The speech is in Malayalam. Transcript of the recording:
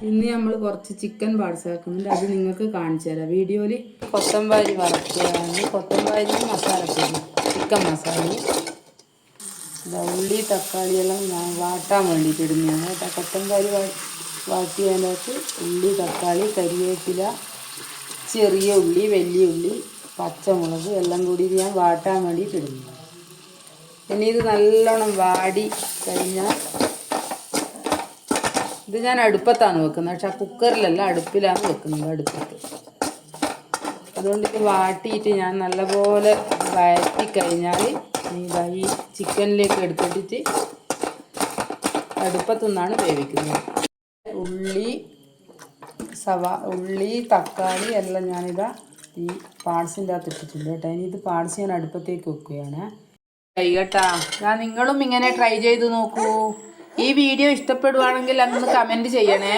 ഇന്ന് നമ്മൾ കുറച്ച് ചിക്കൻ പാഴ്സാക്കുന്നുണ്ട്. അത് നിങ്ങൾക്ക് കാണിച്ചു തരാം വീഡിയോയിൽ. കൊത്തമ്പാരി വറക്കുകയാണ്. കൊത്തമ്പാരി മസാലപ്പൊടി, ചിക്കൻ മസാല, ഉള്ളി തക്കാളിയെല്ലാം ഞാൻ വാട്ടാൻ വേണ്ടിയിട്ട് ഇടുന്നതാണ് കേട്ടോ. കൊത്തമ്പാരി വാട്ടിയതിനകത്ത് ഉള്ളി, തക്കാളി, കരിവേപ്പില, ചെറിയ ഉള്ളി, വലിയ ഉള്ളി, പച്ചമുളക് എല്ലാം കൂടി ഞാൻ വാട്ടാൻ വേണ്ടിയിട്ട് ഇടുന്നു. ഇനി ഇത് നല്ലോണം വാടി കഴിഞ്ഞാൽ ഇത് ഞാൻ അടുപ്പത്താണ് വെക്കുന്നത്. പക്ഷെ കുക്കറിലല്ല, അടുപ്പിലാണ് വെക്കുന്നത്, അടുപ്പത്ത്. അതുകൊണ്ട് ഇത് വാട്ടിയിട്ട് ഞാൻ നല്ലപോലെ വഴറ്റി കഴിഞ്ഞാൽ ഈ ചിക്കനിലേക്ക് എടുത്തിട്ട് അടുപ്പത്തു നിന്നാണ് വേവിക്കുന്നത്. ഉള്ളി തക്കാളി എല്ലാം ഞാനിതാ ഈ പാർട്സിൻ്റെ അകത്ത് ഇട്ടിട്ടുണ്ട് കേട്ടോ. ഇനി ഇത് പാർട്സ് ഞാൻ അടുപ്പത്തേക്ക് വെക്കുകയാണ്. കേട്ടാ, ഞാൻ നിങ്ങളും ഇങ്ങനെ ട്രൈ ചെയ്ത് നോക്കൂ. ഈ വീഡിയോ ഇഷ്ടപ്പെടുവാണെങ്കിൽ അങ്ങ് കമൻറ്റ് ചെയ്യണേ.